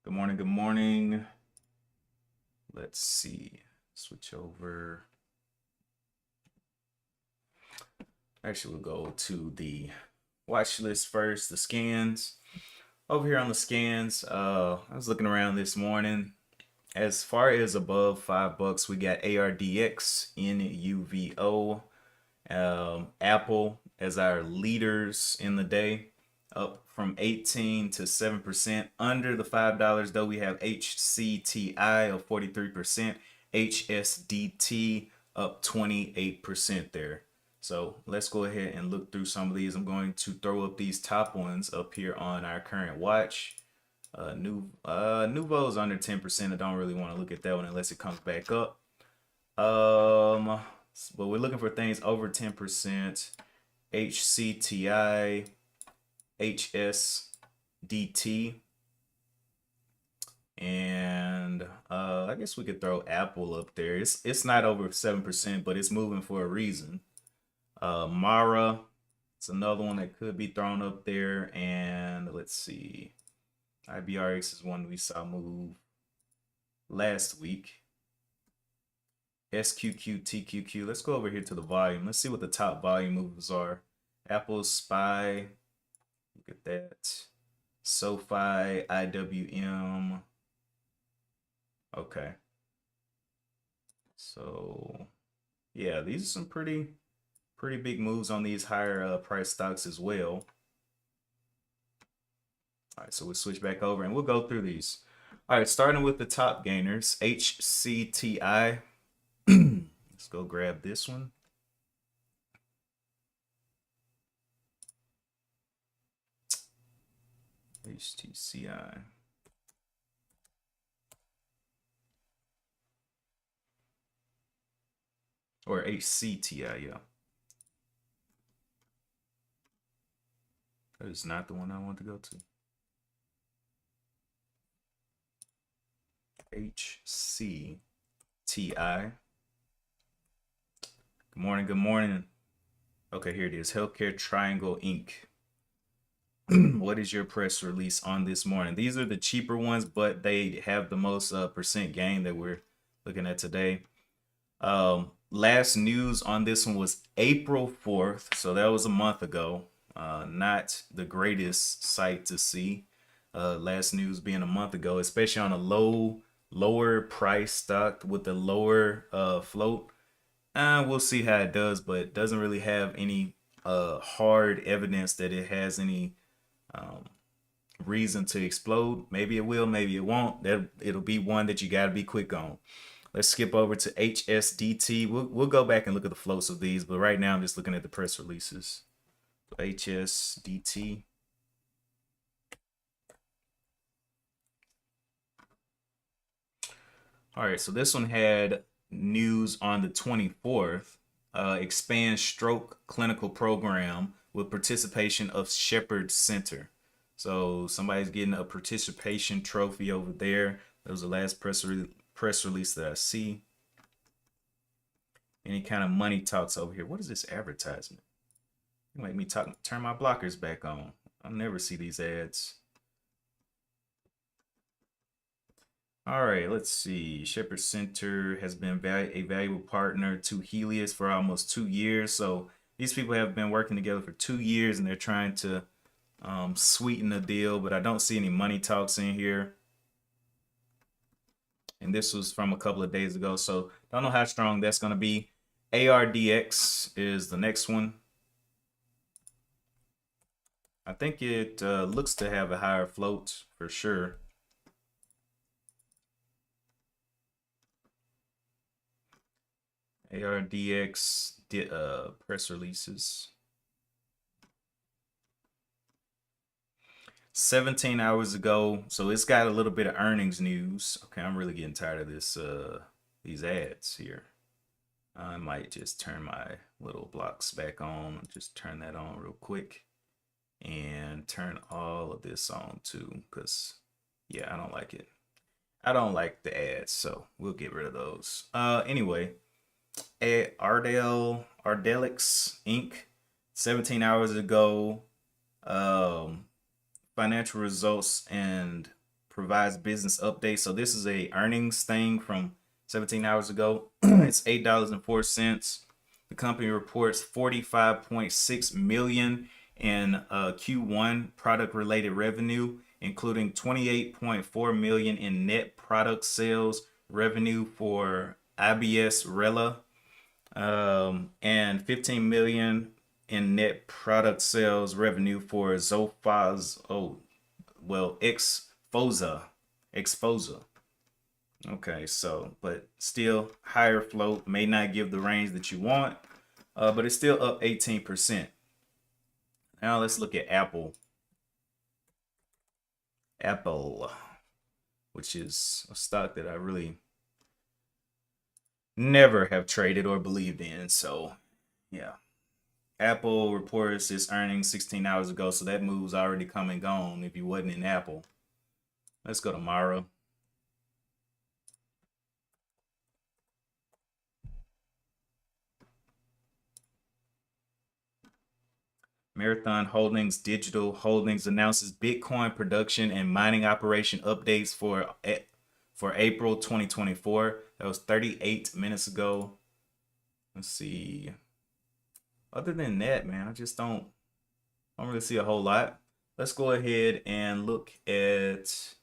Good morning. Good morning. Let's see. Switch over. Actually, we'll go to the watch list first, the scans. Over here on the scans, I was looking around this morning. As far as above $5, we got ARDX, NUVO, Apple as our leaders in the day, up from 18 to 7%. Under the $5 though, we have HCTI of 43%, HSDT up 28% there. So let's go ahead and look through some of these. I'm going to throw up these top ones up here on our current watch. Nuvo is under 10%. I don't really want to look at that one unless it comes back up. But we're looking for things over 10%. HCTI, HSDT, and I guess we could throw Apple up there. It's not over 7%, but it's moving for a reason. Mara, it's another one that could be thrown up there. And let's see, IBRX is one we saw move last week. SQQ, TQQ. Let's go over here to the volume. Let's see what the top volume movers are. Apple SPY. Look at that. SoFi, IWM. Okay. So, yeah, these are some pretty big moves on these higher price stocks as well. All right, so we'll switch back over and we'll go through these. All right, starting with the top gainers, HCTI. Let's go grab this one. HTCI. Or HCTI, yeah. That is not the one I want to go to. HCTI. Good morning, good morning. Okay, here it is. Healthcare Triangle Inc. What is your press release on this morning? These are the cheaper ones, but they have the most percent gain that we're looking at today. Last news on this one was April 4th, so that was a month ago. Not the greatest sight to see. Last news being a month ago, especially on a lower price stock with the lower float. We'll see how it does, but it doesn't really have any hard evidence that it has any reason to explode. Maybe it will, maybe it won't. It'll be one that you got to be quick on. Let's skip over to HSDT. We'll go back and look at the floats of these, but right now I'm just looking at the press releases. HSDT. All right, so this one had news on the 24th. Expand stroke clinical program with participation of Shepherd Center. So somebody's getting a participation trophy over there. That was the last press release that I see. Any kind of money talks over here. What is this advertisement? You make me turn my blockers back on. I'll never see these ads. All right, let's see. Shepherd Center has been a valuable partner to Helios for almost 2 years. So these people have been working together for 2 years and they're trying to sweeten the deal, but I don't see any money talks in here. And this was from a couple of days ago, so don't know how strong that's going to be. ARDX is the next one. I think it looks to have a higher float for sure. ARDX press releases. 17 hours ago, so it's got a little bit of earnings news. Okay, I'm really getting tired of this these ads here. I might just turn my little blocks back on. Just turn that on real quick and turn all of this on too, because yeah, I don't like it. I don't like the ads, so we'll get rid of those. Anyway, Ardell Ardelix Inc. 17 hours ago. Financial results and provides business updates. So this is a earnings thing from 17 hours ago. It's $8.04. The company reports 45.6 million in Q1 product related revenue, including 28.4 million in net product sales revenue for IBS Rela, and 15 million in net product sales revenue for Zofaz. Oh, well, Exposa. Okay, so but still higher float, may not give the range that you want, but it's still up 18%. Now let's look at Apple. Apple, which is a stock that I really never have traded or believed in. So yeah, Apple reports its earnings 16 hours ago, so that move's already come and gone if you wasn't in Apple. Let's go to Mara. Marathon Holdings Digital Holdings announces Bitcoin production and mining operation updates for April 2024. That was 38 minutes ago. Let's see. Other than that, man, I just don't really see a whole lot. Let's go ahead and look at.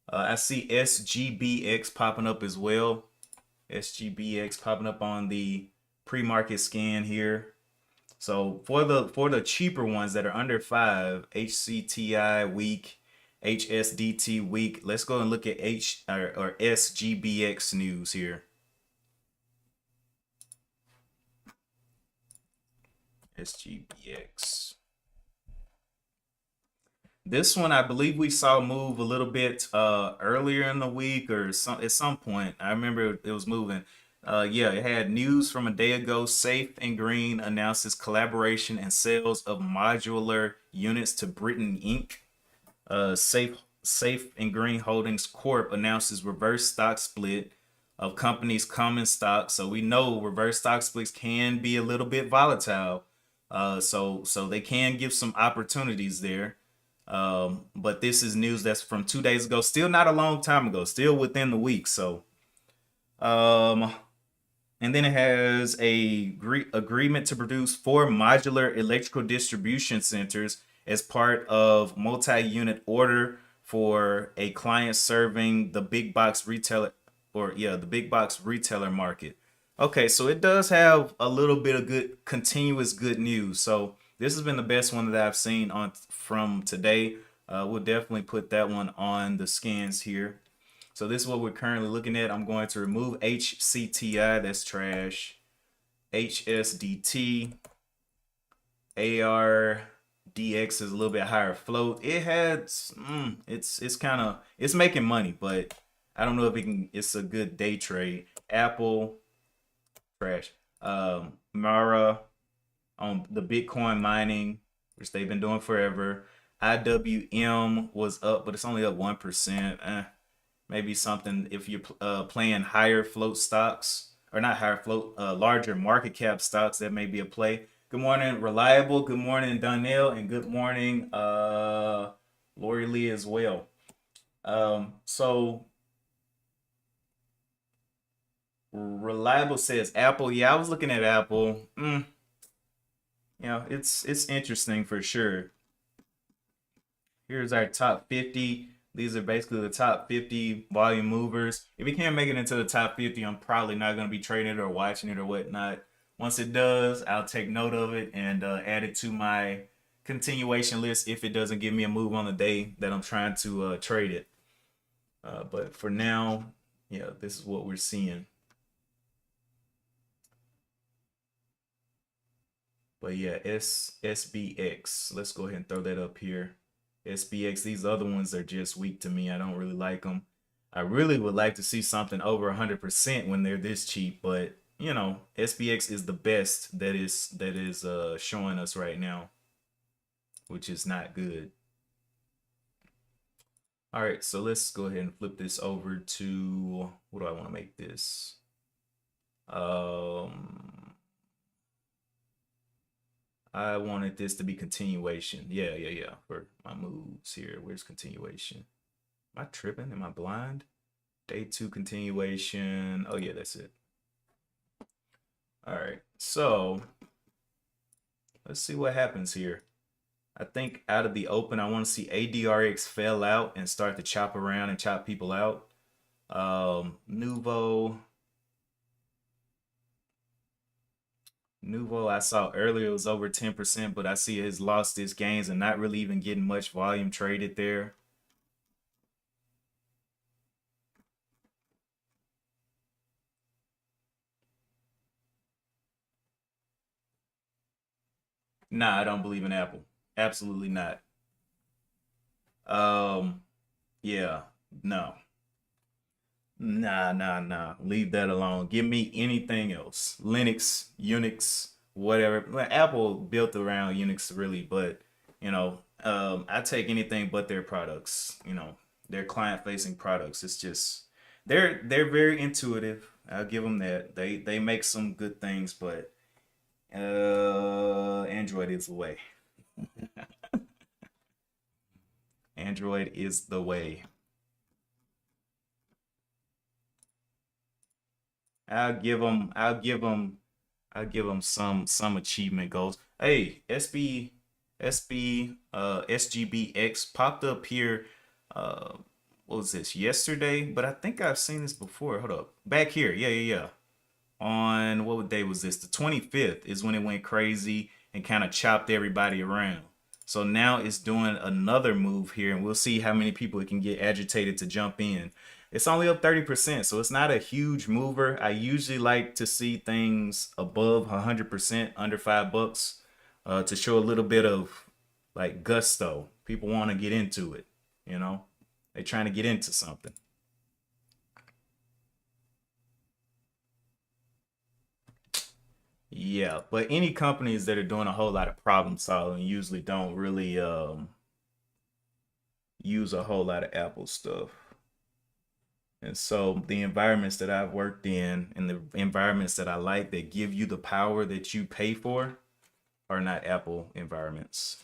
I see SGBX popping up as well. SGBX popping up on the pre-market scan here. So for the cheaper ones that are under 5, HCTI week, HSDT week. Let's go and look at or SGBX news here. SGBX. This one, I believe we saw move a little bit earlier in the week or at some point. I remember it was moving. Yeah, it had news from a day ago. Safe and Green announces collaboration and sales of modular units to Britain Inc. Safe and Green Holdings Corp announces reverse stock split of company's common stock. So we know reverse stock splits can be a little bit volatile. So they can give some opportunities there. But this is news that's from 2 days ago. Still not a long time ago. Still within the week. So, and then it has a agreement to produce 4 modular electrical distribution centers as part of multi-unit order for a client serving the big box retailer, the big box retailer market. Okay, so it does have a little bit of good continuous good news. So this has been the best one that I've seen on from today. We'll definitely put that one on the scans here. So this is what we're currently looking at. I'm going to remove HCTI, that's trash. HSDT, ARDX is a little bit higher float. It had it's kind of it's making money, but I don't know if it's a good day trade. Apple, trash. Mara on the Bitcoin mining, which they've been doing forever. IWM was up, but it's only up 1%. Maybe something if you're playing higher float stocks, or not higher float, larger market cap stocks, that may be a play. Good morning, Reliable. Good morning, Donnell, and good morning, Lori Lee as well. So Reliable says Apple. Yeah, I was looking at Apple. It's interesting for sure. Here's our top 50. These are basically the top 50 volume movers. If it can't make it into the top 50, I'm probably not going to be trading it or watching it or whatnot. Once it does, I'll take note of it and add it to my continuation list if it doesn't give me a move on the day that I'm trying to trade it. But for now, yeah, this is what we're seeing. But yeah, SBX. Let's go ahead and throw that up here. SBX, these other ones are just weak to me. I don't really like them. I really would like to see something over 100% when they're this cheap, but you know, SBX is the best that is showing us right now, which is not good. All right, so let's go ahead and flip this over to, what do I want to make this? I wanted this to be continuation. Yeah, for my moves here. Where's continuation? Am I tripping? Am I blind? Day two continuation. Oh yeah, that's it. All right. So let's see what happens here. I think out of the open, I want to see ADRX fail out and start to chop around and chop people out. Nuvo, I saw earlier it was over 10%, but I see it has lost its gains and not really even getting much volume traded there. Nah, I don't believe in Apple. Absolutely not. Um, yeah, no. Nah. Leave that alone. Give me anything else. Linux, Unix, whatever. Well, Apple built around Unix really, but I take anything but their products. Their client-facing products. It's just they're very intuitive. I'll give them that. They make some good things, but Android is the way. Android is the way. I'll give them some achievement goals. Hey, SGBX popped up here. What was this yesterday? But I think I've seen this before. Hold up, back here. Yeah. On what day was this? The 25th is when it went crazy and kind of chopped everybody around. So now it's doing another move here, and we'll see how many people it can get agitated to jump in. It's only up 30%, so it's not a huge mover. I usually like to see things above 100%, under $5, to show a little bit of like gusto. People want to get into it, you know? They're trying to get into something. Yeah, but any companies that are doing a whole lot of problem solving usually don't really use a whole lot of Apple stuff. And so the environments that I've worked in and the environments that I like that give you the power that you pay for are not Apple environments.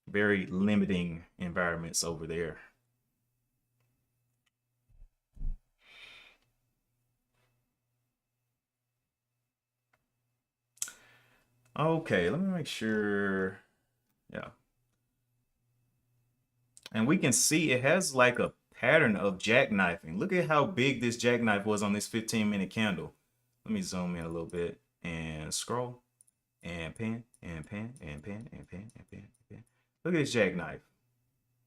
Very limiting environments over there. Okay, let me make sure. Yeah. And we can see it has like a pattern of jackknifing. Look at how big this jackknife was on this 15-minute candle. Let me zoom in a little bit and scroll and pan and pan and pan and pan and pan and pan. Look at this jackknife.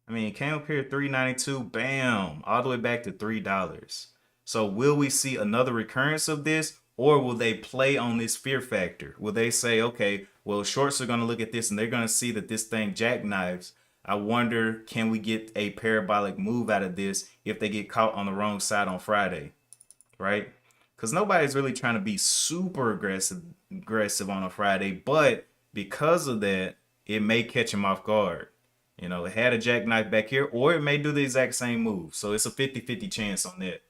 I mean, it came up here 392, bam, all the way back to $3. So will we see another recurrence of this, or will they play on this fear factor? Will they say, okay, well, shorts are going to look at this and they're going to see that this thing jackknives. I wonder, can we get a parabolic move out of this if they get caught on the wrong side on Friday, right? Because nobody's really trying to be super aggressive on a Friday, but because of that, it may catch them off guard. It had a jackknife back here, or it may do the exact same move. So it's a 50-50 chance on that.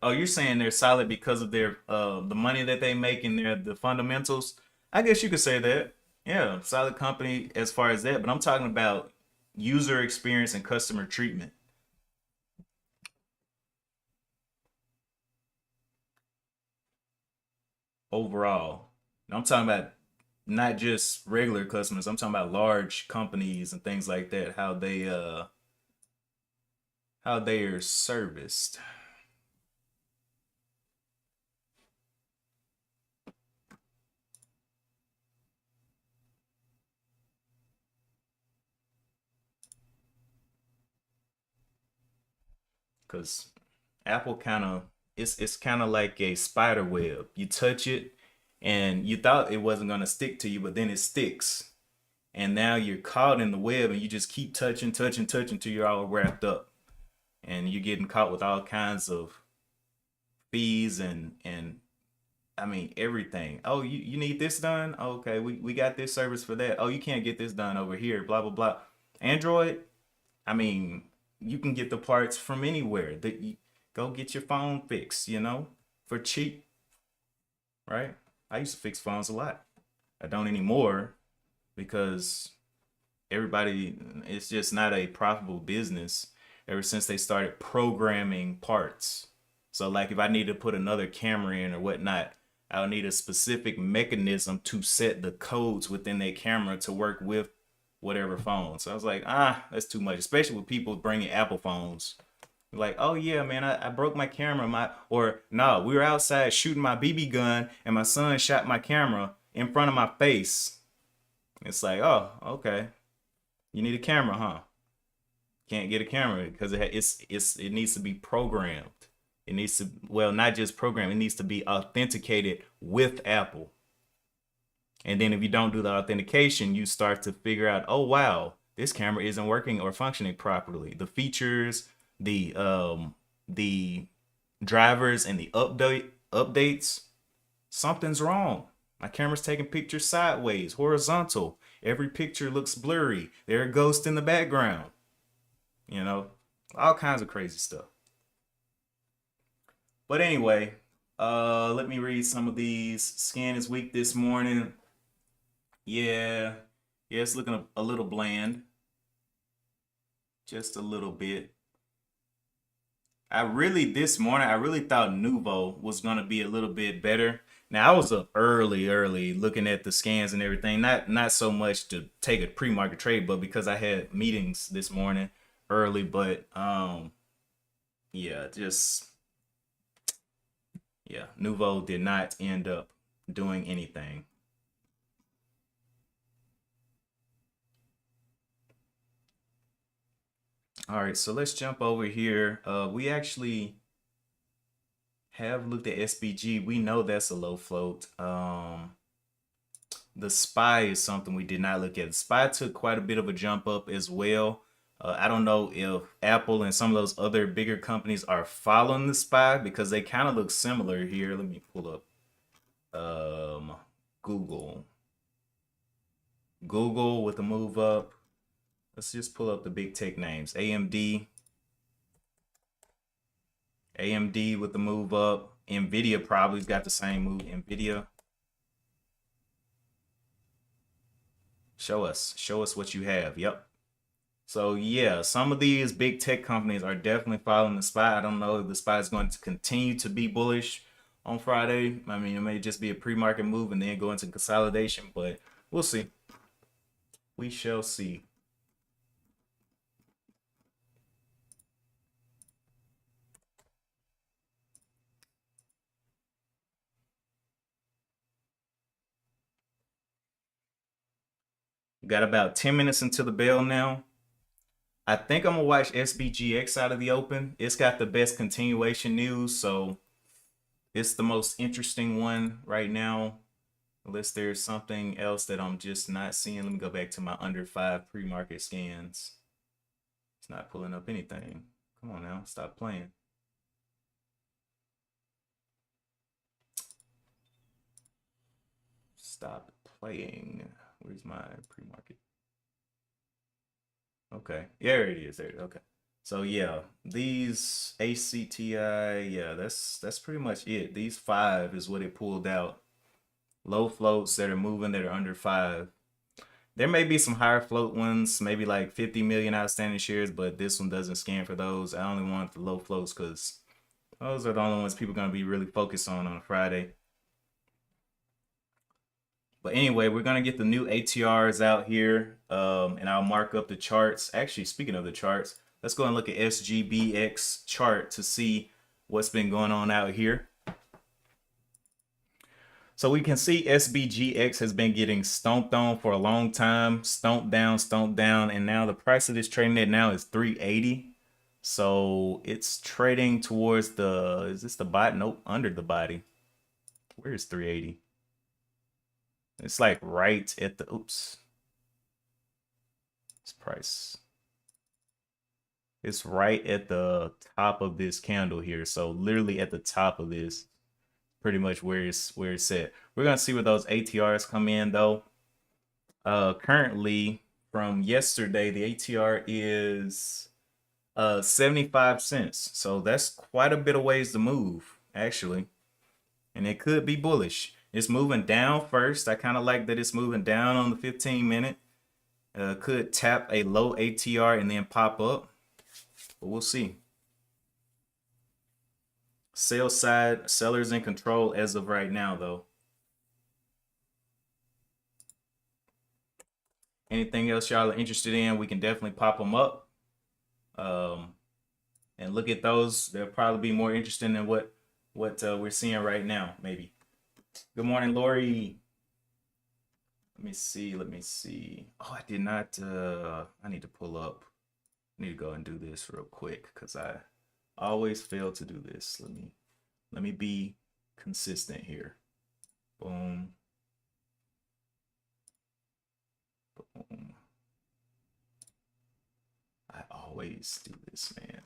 Oh, you're saying they're solid because of their the money that they make and their the fundamentals. I guess you could say that. Yeah, solid company as far as that, but I'm talking about user experience and customer treatment overall. I'm talking about not just regular customers. I'm talking about large companies and things like that, how they are serviced. Cuz Apple kind of it's kind of like a spider web. You touch it and you thought it wasn't going to stick to you, but then it sticks. And now you're caught in the web and you just keep touching till you're all wrapped up. And you're getting caught with all kinds of fees and I mean everything. Oh, you need this done? Okay, we got this service for that. Oh, you can't get this done over here, blah blah blah. Android, I mean, you can get the parts from anywhere. That you go get your phone fixed, for cheap, right? I used to fix phones a lot. I don't anymore, because everybody, it's just not a profitable business ever since they started programming parts. So like if I need to put another camera in or whatnot, I'll need a specific mechanism to set the codes within that camera to work with whatever phone. So I was like, that's too much, especially with people bringing Apple phones. Like, oh yeah, man, I broke my camera. Or no, we were outside shooting my BB gun and my son shot my camera in front of my face. It's like, oh, okay. You need a camera, huh? Can't get a camera because it needs to be programmed. It needs to, well, not just programmed, it needs to be authenticated with Apple. And then if you don't do the authentication, you start to figure out, oh wow, this camera isn't working or functioning properly. The features, the drivers and the updates, something's wrong. My camera's taking pictures sideways, horizontal. Every picture looks blurry. There are ghosts in the background. You know, all kinds of crazy stuff. But anyway, let me read some of these. Scan is weak this morning. Yeah, yeah, it's looking a little bland, just a little bit. This morning, I really thought Nuvo was gonna be a little bit better. Now I was up early looking at the scans and everything. Not so much to take a pre-market trade, but because I had meetings this morning early. But yeah, just yeah, Nuvo did not end up doing anything. All right, so let's jump over here. We actually have looked at SBG. We know that's a low float. The SPY is something we did not look at. The SPY took quite a bit of a jump up as well. I don't know if Apple and some of those other bigger companies are following the SPY because they kind of look similar here. Let me pull up Google. Google with a move up. Let's just pull up the big tech names. AMD with the move up. Nvidia probably's got the same move. Nvidia. Show us what you have. Yep. So yeah, some of these big tech companies are definitely following the SPY. I don't know if the SPY is going to continue to be bullish on Friday. I mean, it may just be a pre-market move and then go into consolidation, but we'll see. We shall see. Got about 10 minutes until the bell now. I think I'm gonna watch SBGX out of the open. It's got the best continuation news, so it's the most interesting one right now. Unless there's something else that I'm just not seeing. Let me go back to my under 5 pre-market scans. It's not pulling up anything. Come on now, stop playing. Stop playing. Where's my pre-market? Okay, yeah, there it is. There it is. Okay. So yeah, these ACTI, yeah, that's pretty much it. These 5 is what it pulled out. Low floats that are moving that are under 5. There may be some higher float ones, maybe like 50 million outstanding shares, but this one doesn't scan for those. I only want the low floats because those are the only ones people are going to be really focused on a Friday. But anyway, we're going to get the new ATRs out here, and I'll mark up the charts. Actually, speaking of the charts, let's go and look at SGBX chart to see what's been going on out here. So we can see SBGX has been getting stomped on for a long time, stomped down, and now the price of this trading at now is 380. So it's trading towards is this the bot? Nope, under the body. Where's 380? It's like right at the, oops. This price. It's right at the top of this candle here. So literally at the top of this, pretty much where it's at. We're gonna see where those ATRs come in though. Currently from yesterday, the ATR is 75 cents. So that's quite a bit of ways to move, actually. And it could be bullish. It's moving down first. I kind of like that it's moving down on the 15-minute. Could tap a low ATR and then pop up, but we'll see. Sell side, sellers in control as of right now, though. Anything else y'all are interested in, we can definitely pop them up. Um, and look at those. They'll probably be more interesting than what we're seeing right now, maybe. Good morning, Lori. Let me see. Let me see. Oh, I did not. I need to pull up. I need to go and do this real quick because I always fail to do this. Let me be consistent here. Boom. Boom. I always do this, man.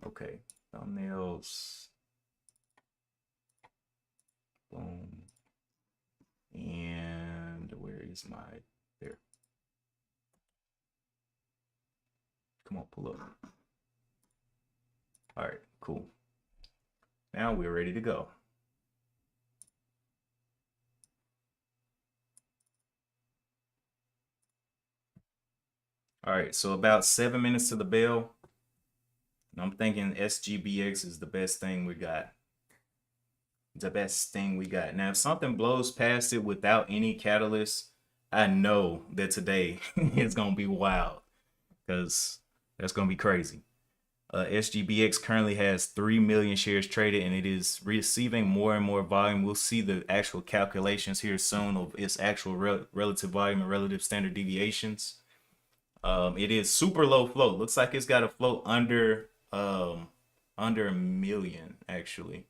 Okay. Thumbnails. Boom. And where is my, there. Come on, pull up. All right, cool. Now we're ready to go. All right, so about 7 minutes to the bell. And I'm thinking SGBX is the best thing we got. The best thing we got. Now, if something blows past it without any catalyst, I know that today is going to be wild because that's going to be crazy. SGBX currently has 3 million shares traded and it is receiving more and more volume. We'll see the actual calculations here soon of its actual relative volume and relative standard deviations. It is super low float. Looks like it's got a float under a million actually.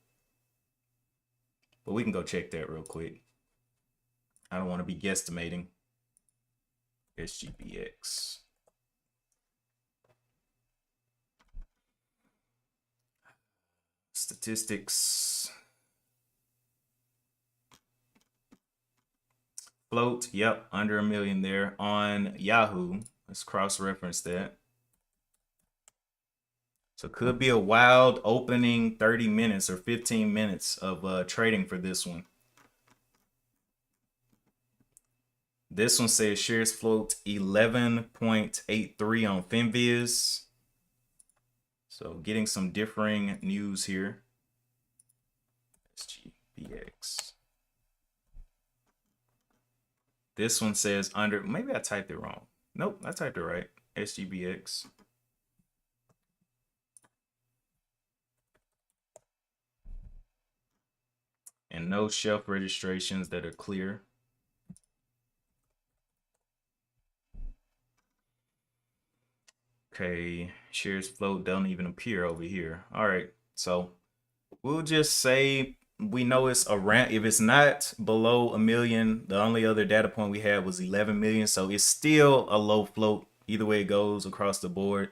But we can go check that real quick. I don't want to be guesstimating. SGBX. Statistics. Float, yep, under a million there on Yahoo. Let's cross-reference that. So could be a wild opening 30 minutes or 15 minutes of trading for this one. This one says shares float 11.83 on FinViz. So getting some differing news here. SGBX. This one says under, maybe I typed it wrong. Nope, I typed it right. SGBX. And no shelf registrations that are clear. Okay, shares float don't even appear over here. All right, so we'll just say we know it's around, if it's not below a million, the only other data point we had was 11 million. So it's still a low float either way it goes across the board.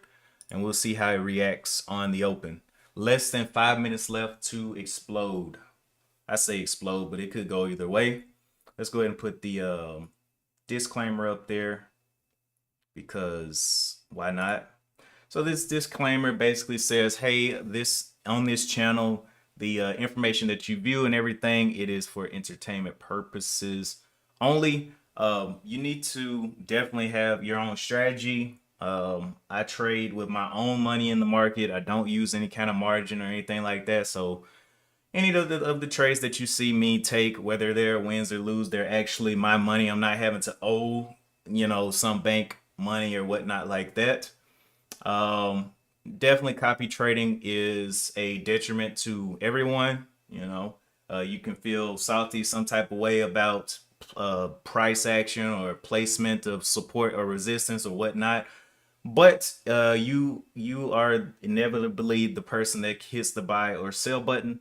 And we'll see how it reacts on the open. Less than 5 minutes left to explode. I say explode, but it could go either way. Let's go ahead and put the disclaimer up there because why not? So this disclaimer basically says, hey, on this channel, the information that you view and everything, it is for entertainment purposes only. You need to definitely have your own strategy. I trade with my own money in the market. I don't use any kind of margin or anything like that. So any of the trades that you see me take, whether they're wins or lose, they're actually my money. I'm not having to owe, some bank money or whatnot like that. Definitely copy trading is a detriment to everyone. You can feel salty some type of way about price action or placement of support or resistance or whatnot. But you are inevitably the person that hits the buy or sell button.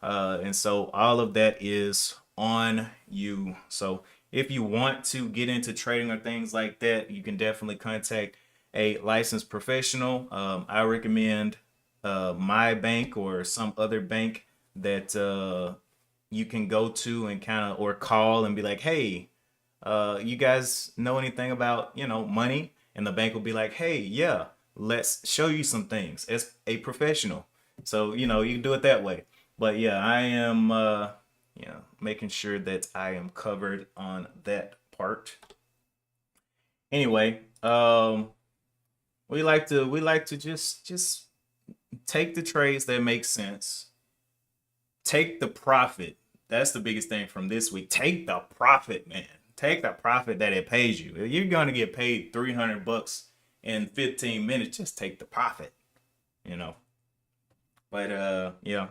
And so all of that is on you. So if you want to get into trading or things like that, you can definitely contact a licensed professional. I recommend my bank or some other bank that you can go to and or call and be like, hey, you guys know anything about, money? And the bank will be like, hey, yeah, let's show you some things as a professional. So, you can do it that way. But yeah, I am making sure that I am covered on that part. Anyway, we like to just take the trades that make sense. Take the profit. That's the biggest thing from this week. Take the profit, man. Take the profit that it pays you. If you're going to get paid $300 in 15 minutes, just take the profit, you know. But yeah.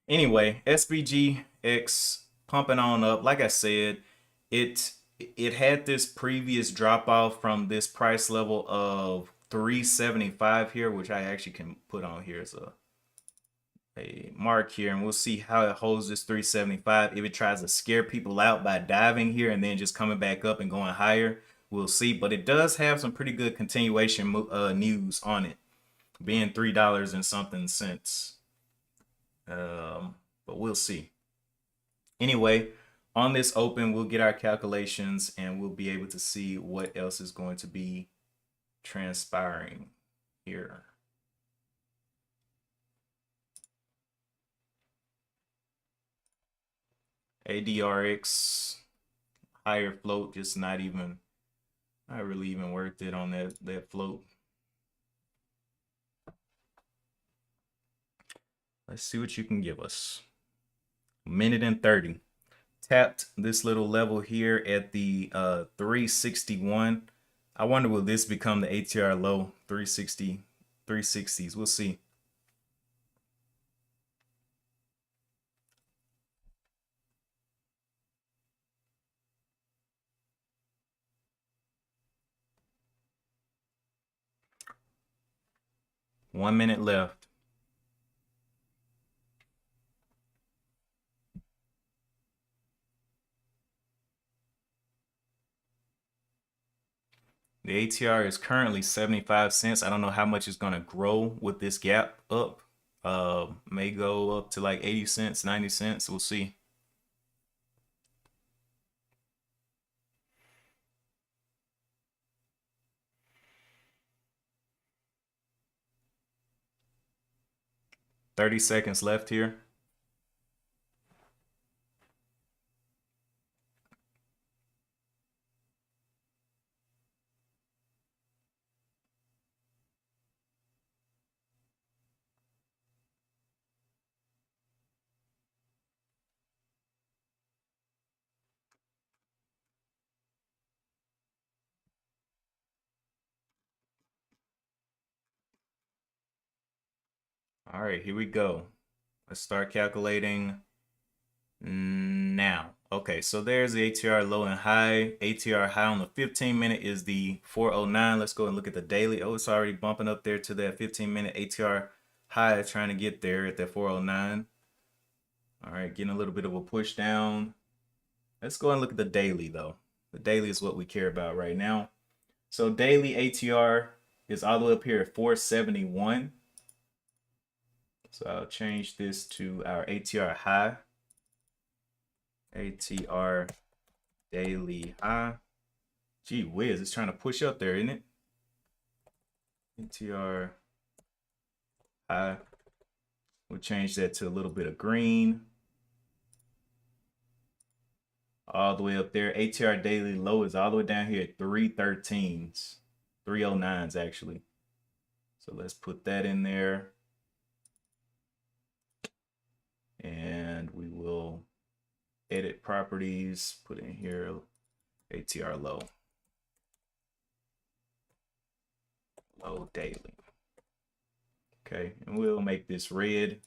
Anyway, SPGX pumping on up. Like I said, it it had this previous drop off from this price level of 375 here, which I actually can put on here as a mark here, and we'll see how it holds this 375. If it tries to scare people out by diving here and then just coming back up and going higher, we'll see. But it does have some pretty good continuation news on it, being $3 and something cents. But we'll see. Anyway, on this open, we'll get our calculations and we'll be able to see what else is going to be transpiring here. ADRX higher float, just not really even worth it on that float. Let's see what you can give us. Minute and 30. Tapped this little level here at the 361. I wonder, will this become the ATR low? 360, 360s. We'll see. One minute left. The ATR is currently 75 cents. I don't know how much it's going to grow with this gap up. May go up to like 80 cents, 90 cents. We'll see. $30 left here. All right, here we go. Let's start calculating now. Okay, so there's the ATR low and high. ATR high on the 15-minute is the 409. Let's go and look at the daily. Oh, it's already bumping up there to that 15-minute ATR high, trying to get there at that 409. All right, getting a little bit of a push down. Let's go and look at the daily, though. The daily is what we care about right now. So daily ATR is all the way up here at 471. So I'll change this to our ATR high. ATR daily high. Gee whiz, it's trying to push up there, isn't it? ATR high. We'll change that to a little bit of green. All the way up there. ATR daily low is all the way down here at 313s. 309s actually. So let's put that in there. And we will edit properties, put in here ATR low. Low daily. Okay, and we'll make this red.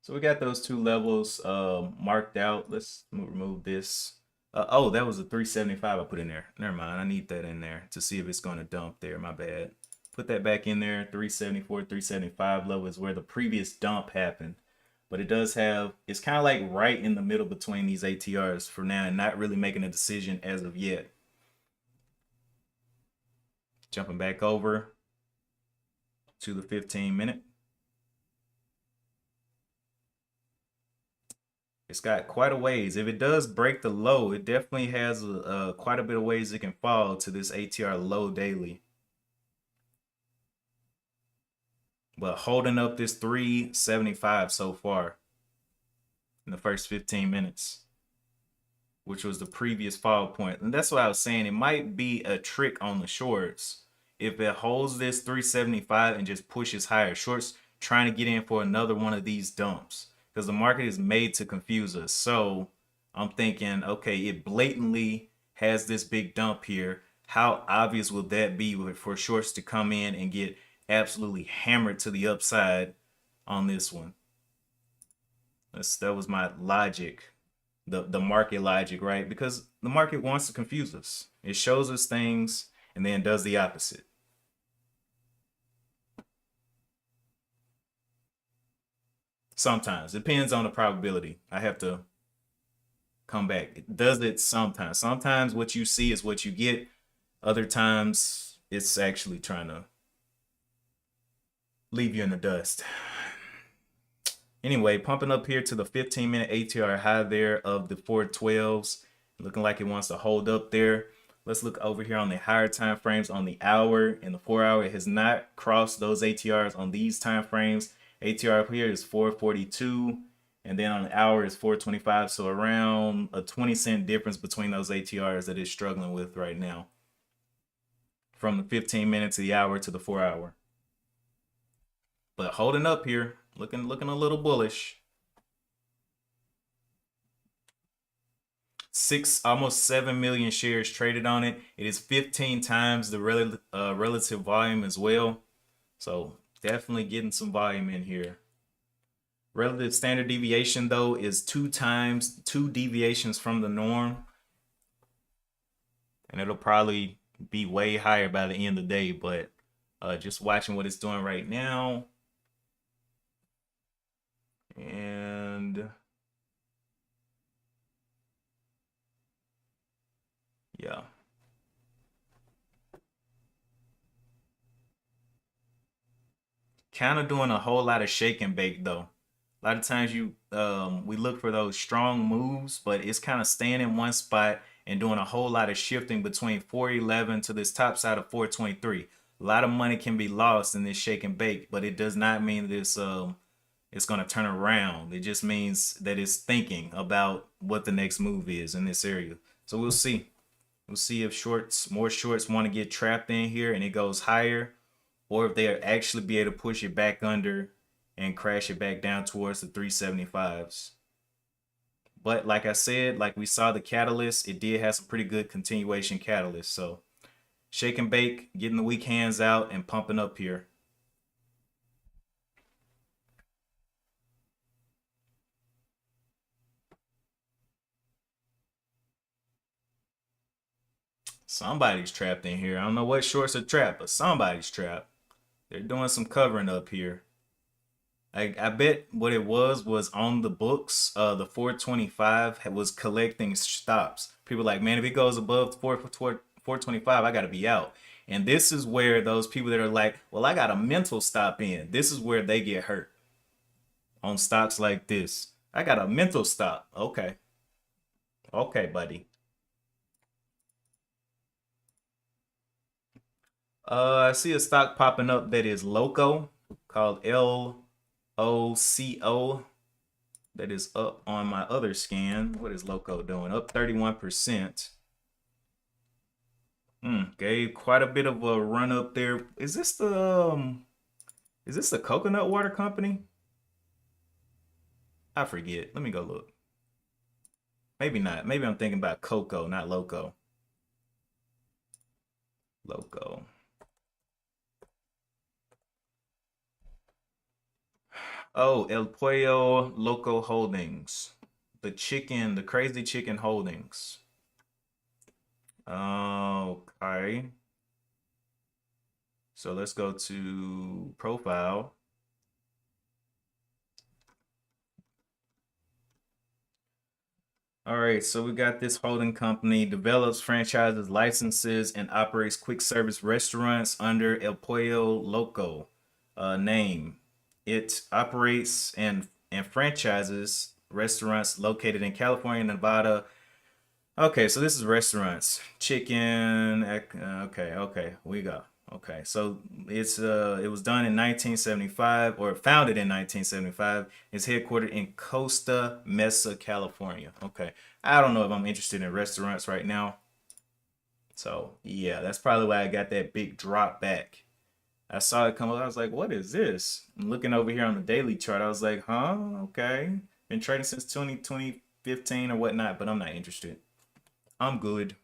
So we got those two levels marked out. Let's remove this. Oh, that was a 375 I put in there. Never mind, I need that in there to see if it's going to dump there. My bad. Put that back in there. 374, 375 level is where the previous dump happened. But it does have, it's kind of like right in the middle between these ATRs for now and not really making a decision as of yet. Jumping back over to the 15-minute. It's got quite a ways. If it does break the low, it definitely has quite a bit of ways it can fall to this ATR low daily. but holding up this 375 so far in the first 15 minutes, which was the previous fall point. And that's what I was saying. It might be a trick on the shorts. If it holds this 375 and just pushes higher, shorts trying to get in for another one of these dumps because the market is made to confuse us. So I'm thinking, okay, it blatantly has this big dump here. How obvious will that be for shorts to come in and get absolutely hammered to the upside on this one? That was my logic, the market logic, right? Because the market wants to confuse us. It shows us things and then does the opposite. Sometimes it depends on the probability. I have to come back. It does it sometimes. Sometimes what you see is what you get. Other times it's actually trying to leave you in the dust. Anyway, pumping up here to the 15-minute ATR high there of the 412s, looking like it wants to hold up there. Let's look over here on the higher time frames on the hour and the 4 hour. It has not crossed those ATRs on these time frames. ATR up here is 442, and then on the hour is 425. So around a 20-cent difference between those ATRs that it's struggling with right now, from the 15 minutes to the hour to the 4 hour. But holding up here, looking a little bullish. Almost 7 million shares traded on it. It is 15 times the relative volume as well. So definitely getting some volume in here. Relative standard deviation though is 2 deviations from the norm. And it'll probably be way higher by the end of the day. But just watching what it's doing right now. And yeah. Kind of doing a whole lot of shake and bake though. A lot of times we look for those strong moves, but it's kind of staying in one spot and doing a whole lot of shifting between 411 to this top side of 423. A lot of money can be lost in this shake and bake, but it does not mean this it's going to turn around. It just means that it's thinking about what the next move is in this area. So we'll see. We'll see if more shorts want to get trapped in here and it goes higher, or if they'll actually be able to push it back under and crash it back down towards the 375s. But like I said, like we saw the catalyst, it did have some pretty good continuation catalyst. So shake and bake, getting the weak hands out and pumping up here. Somebody's trapped in here. I don't know what shorts are trapped, but somebody's trapped. They're doing some covering up here. I bet what it was on the books. The 425 was collecting stops. People like, man, if it goes above 425, I got to be out. And this is where those people that are like, well, I got a mental stop in. This is where they get hurt on stocks like this. I got a mental stop. Okay. Okay, buddy. I see a stock popping up that is Loco, called LOCO. That is up on my other scan. What is Loco doing? Up 31%. Gave quite a bit of a run up there. Is this the coconut water company? I forget. Let me go look. Maybe not. Maybe I'm thinking about Coco, not Loco. Loco. Oh, El Pollo Loco Holdings. The crazy chicken holdings. Okay. So let's go to profile. All right, so we got this holding company develops, franchises, licenses, and operates quick service restaurants under El Pollo Loco name. It operates and franchises restaurants located in California, Nevada. Okay, so this is restaurants. Chicken. Okay, we go. Okay, so it was done in 1975 or founded in 1975. It's headquartered in Costa Mesa, California. Okay, I don't know if I'm interested in restaurants right now. So yeah, that's probably why I got that big drop back. I saw it come up. I was like, what is this? I'm looking over here on the daily chart. I was like, huh? Okay. Been trading since 2015 or whatnot, but I'm not interested. I'm good.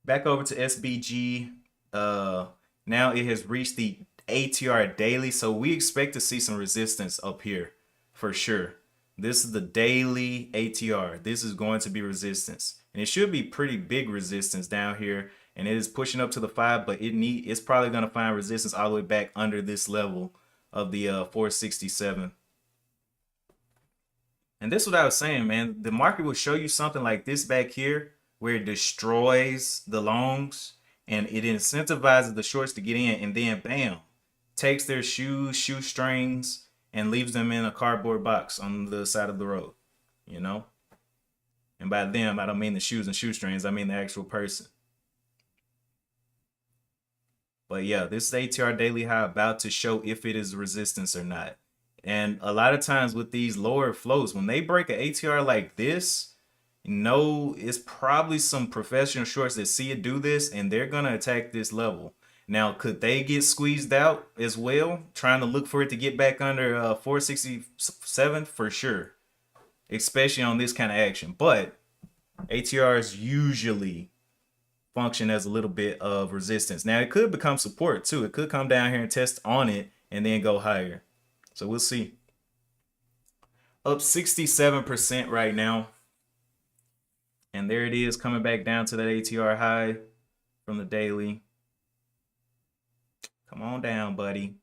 Back over to SBG. Uh, Now it has reached the ATR daily, so we expect to see some resistance up here for sure. This is the daily ATR. This is going to be resistance, and it should be pretty big resistance down here. And it is pushing up to the 5, but it's probably going to find resistance all the way back under this level of the 467. And this is what I was saying, man. The market will show you something like this back here where it destroys the longs and it incentivizes the shorts to get in, and then bam, takes their shoestrings, and leaves them in a cardboard box on the side of the road, you know? And by them, I don't mean the shoes and shoestrings, I mean the actual person. But yeah, this is ATR daily high about to show if it is resistance or not. And a lot of times with these lower flows, when they break an ATR like this, no, it's probably some professional shorts that see it do this and they're gonna attack this level. Now, could they get squeezed out as well, trying to look for it to get back under 467 for sure, especially on this kind of action. But ATRs usually function as a little bit of resistance. Now it could become support too. It could come down here and test on it and then go higher. So we'll see. Up 67% right now. And there it is coming back down to that ATR high from the daily. Come on down, buddy.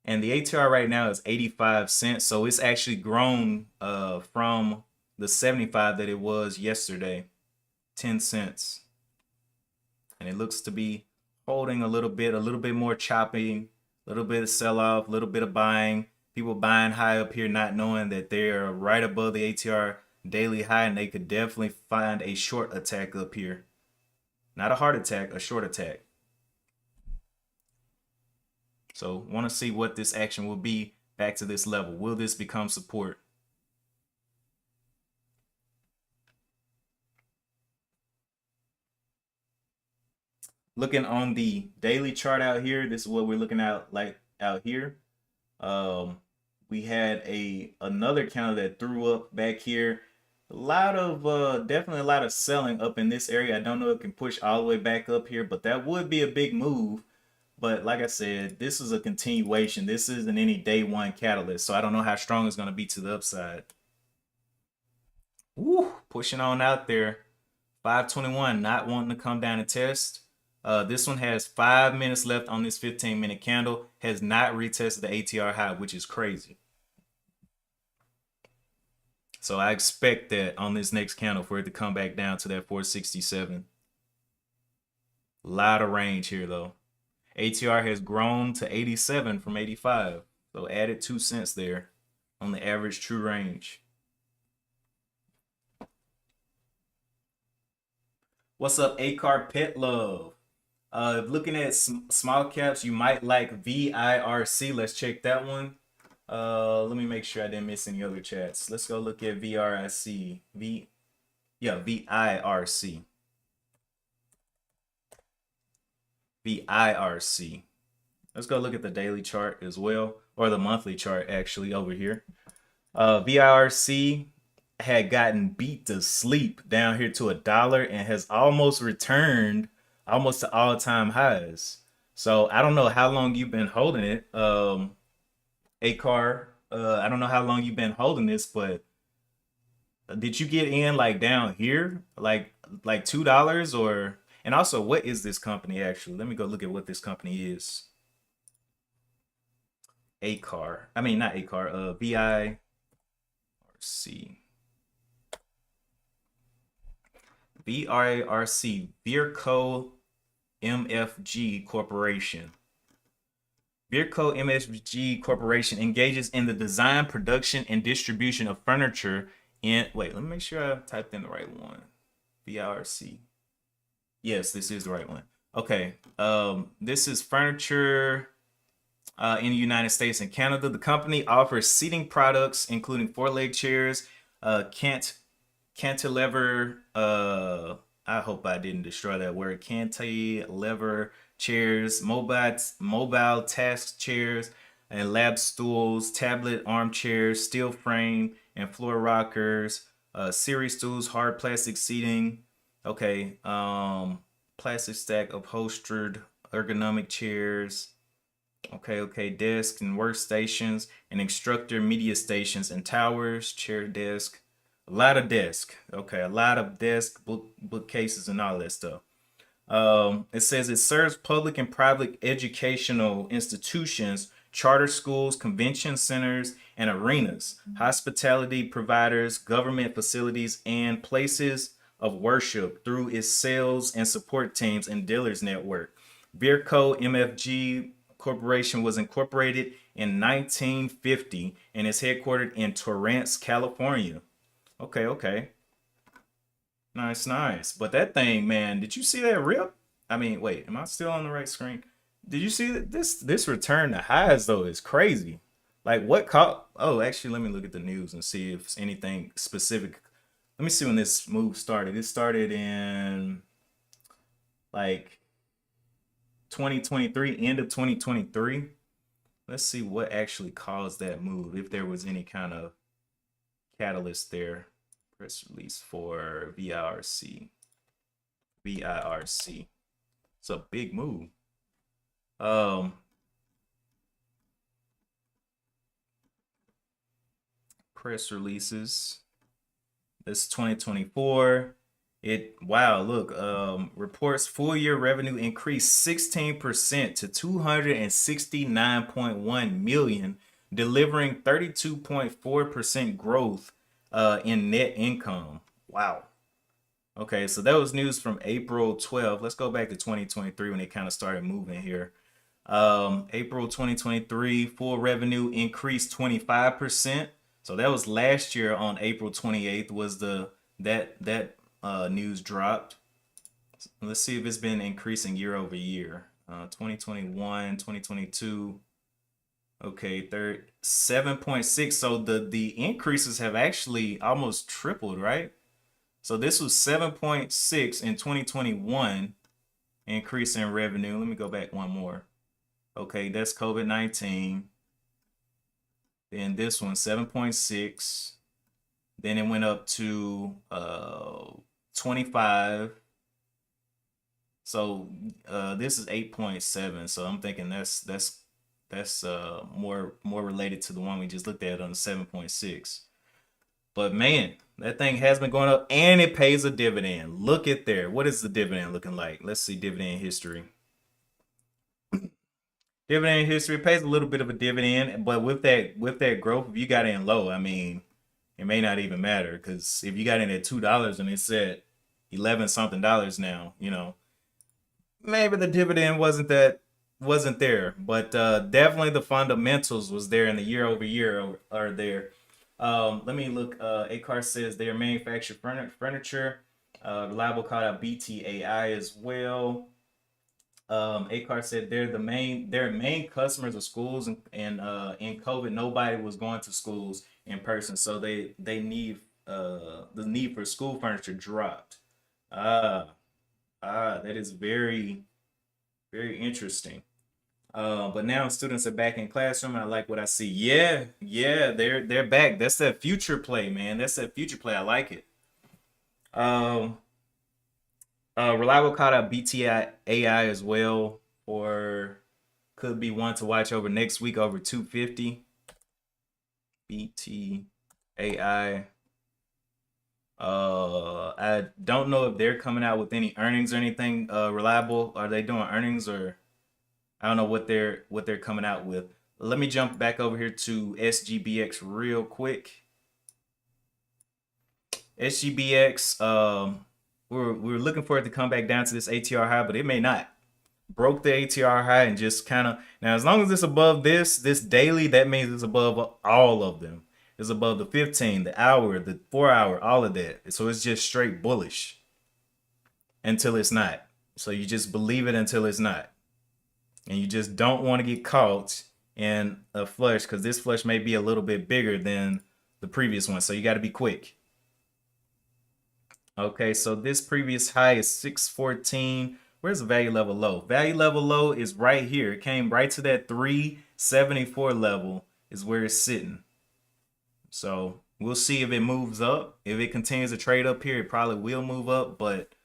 And the ATR right now is 85 cents. So it's actually grown from the 75 that it was yesterday. 10 cents. And it looks to be holding a little bit more chopping, a little bit of sell off, a little bit of buying. People buying high up here, not knowing that they're right above the ATR daily high, and they could definitely find a short attack up here. Not a hard attack, a short attack. So want to see what this action will be back to this level. Will this become support? Looking on the daily chart out here, this is what we're looking at like out here. We had another candle that threw up back here. A lot of definitely a lot of selling up in this area. I don't know if it can push all the way back up here, but that would be a big move. But like I said, this is a continuation. This isn't any day one catalyst, so I don't know how strong it's going to be to the upside. Woo, pushing on out there. 521, not wanting to come down and test. This one has 5 minutes left on this 15-minute candle. Has not retested the ATR high, which is crazy. So I expect that on this next candle for it to come back down to that 467. Lot of range here though. ATR has grown to 87 from 85. So added 2 cents there on the average true range. What's up, ACAR Pet Love? Looking at small caps, you might like VIRC. Let's check that one. Let me make sure I didn't miss any other chats. Let's go look at VRIC. VIRC. VIRC. Let's go look at the daily chart as well, or the monthly chart actually over here. VIRC had gotten beat to sleep down here to $1 and has almost returned almost to all-time highs. So I don't know how long you've been holding it, ACAR. I don't know how long you've been holding this, but did you get in like down here, like $2 or? And also, what is this company actually? Let me go look at what this company is. ACAR. I mean, not ACAR. VIRC. VIRC. Virco MFG Corporation. Virco MFG Corporation engages in the design, production, and distribution of furniture in. Wait, let me make sure I typed in the right one. VIRC. Yes, this is the right one. Okay. This is furniture in the United States and Canada. The company offers seating products, including four-leg chairs, cant cantilever. I hope I didn't destroy that word. Cantilever chairs, mobile task chairs, and lab stools, tablet armchairs, steel frame and floor rockers, series stools, hard plastic seating. Okay. Plastic stack upholstered ergonomic chairs. Okay. Desks and workstations and instructor media stations and towers, chair desk. A lot of desk. Okay, a lot of desk, bookcases, and all that stuff. It says it serves public and private educational institutions, charter schools, convention centers, and arenas, hospitality providers, government facilities, and places of worship through its sales and support teams and dealers network. Beerco MFG Corporation was incorporated in 1950 and is headquartered in Torrance, California. Okay. Nice. But that thing, man, did you see that rip? I mean, wait, am I still on the right screen? Did you see that this return to highs though is crazy? Like what caught oh, actually let me look at the news and see if it's anything specific. Let me see when this move started. It started in like 2023, end of 2023. Let's see what actually caused that move, if there was any kind of catalyst there. Press release for VIRC. VIRC. It's a big move. Um, Press releases. This 2024. It wow, look, reports full year revenue increased 16% to 269.1 million, delivering 32.4% growth in net income. Wow. Okay, so that was news from April 12th. Let's go back to 2023 when it kind of started moving here. April 2023, full revenue increased 25%. So that was last year on April 28th was the that news dropped. Let's see if it's been increasing year over year. 2021, 2022. Okay, third 7.6. So the increases have actually almost tripled, right? So this was 7.6 in 2021 increase in revenue. Let me go back one more. Okay, that's COVID-19. Then this one 7.6. Then it went up to 25. So this is 8.7. So I'm thinking that's more related to the one we just looked at on the 7.6. But man, that thing has been going up and it pays a dividend. Look at there. What is the dividend looking like? Let's see dividend history. Dividend history pays a little bit of a dividend, but with that growth, if you got in low, I mean, it may not even matter because if you got in at $2 and it's at 11 something dollars now, maybe the dividend wasn't there, but definitely the fundamentals was there, and the year over year are there. Let me look. Acar says they are manufactured furniture. Reliable called out BTAI as well. Acar said their main customers are schools, and in COVID nobody was going to schools in person, so they need the need for school furniture dropped. Ah, that is very interesting. But now students are back in classroom, and I like what I see. Yeah, they're back. That's that future play, man. That's that future play. I like it. Um, Reliable called out BTI AI as well, or could be one to watch over next week over 250. BTAI. I don't know if they're coming out with any earnings or anything. Reliable, are they doing earnings, or I don't know what they're coming out with. Let me jump back over here to SGBX real quick. SGBX, we're looking for it to come back down to this ATR high, but it may not. Broke the ATR high and just kind of now, as long as it's above this daily, that means it's above all of them. It's above the 15, the hour, the 4 hour, all of that. So it's just straight bullish until it's not. So you just believe it until it's not. And you just don't want to get caught in a flush because this flush may be a little bit bigger than the previous one. So you got to be quick. Okay, so this previous high is 614. Where's the value level low? Value level low is right here. It came right to that 374 level is where it's sitting. So we'll see if it moves up. If it continues to trade up here, it probably will move up, but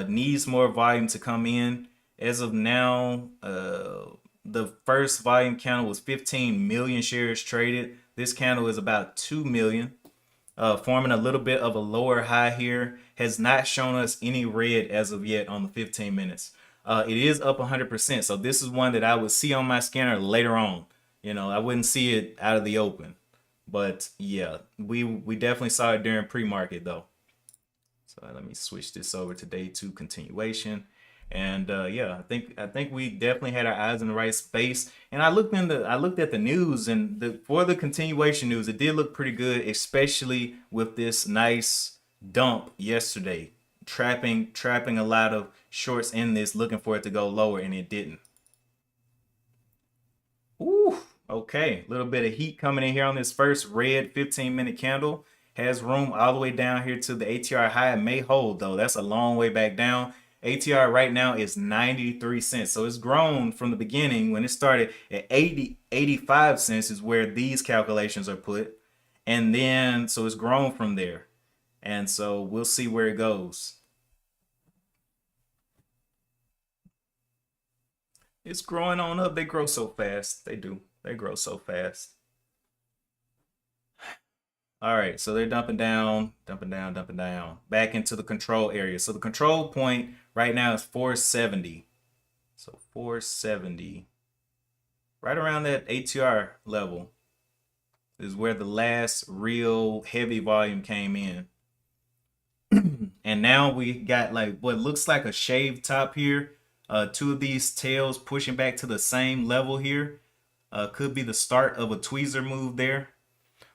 needs more volume to come in. As of now, the first volume candle was 15 million shares traded. This candle is about 2 million, forming a little bit of a lower high here. Has not shown us any red as of yet on the 15 minutes. It is up 100%. So this is one that I would see on my scanner later on. You know, I wouldn't see it out of the open. But yeah, we definitely saw it during pre-market though. So let me switch this over to day two continuation. And yeah, I think we definitely had our eyes in the right space. And I looked at the news, and for the continuation news, it did look pretty good, especially with this nice dump yesterday, trapping a lot of shorts in this, looking for it to go lower, and it didn't. Ooh, okay. A little bit of heat coming in here on this first red 15-minute candle. Has room all the way down here to the ATR high. It may hold though. That's a long way back down. ATR right now is 93 cents. So it's grown from the beginning when it started at 85 cents is where these calculations are put. And then, so it's grown from there. And so we'll see where it goes. It's growing on up. They grow so fast. They do. They grow so fast. All right, so they're dumping down, dumping down, dumping down, back into the control area. So the control point right now is 470. So 470, right around that ATR level is where the last real heavy volume came in. And now we got like what looks like a shaved top here. Two of these tails pushing back to the same level here. Could be the start of a tweezer move there.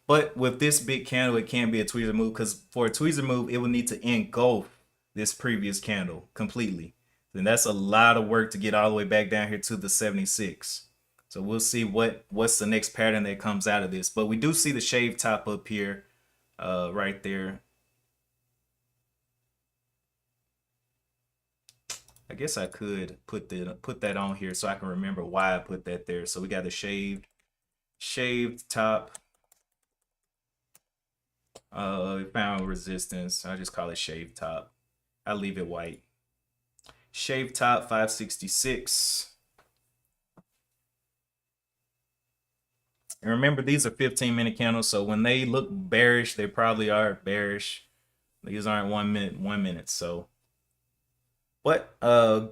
But with this big candle, it can't be a tweezer move because for a tweezer move, it would need to engulf this previous candle completely. Then that's a lot of work to get all the way back down here to the 76. So we'll see what's the next pattern that comes out of this. But we do see the shave top up here, right there. I guess I could put that on here so I can remember why I put that there. So we got the shaved top. We found resistance. I just call it shave top. I leave it white. Shave top 566. And remember, these are 15-minute candles, so when they look bearish, they probably are bearish. These aren't 1 minute. So, but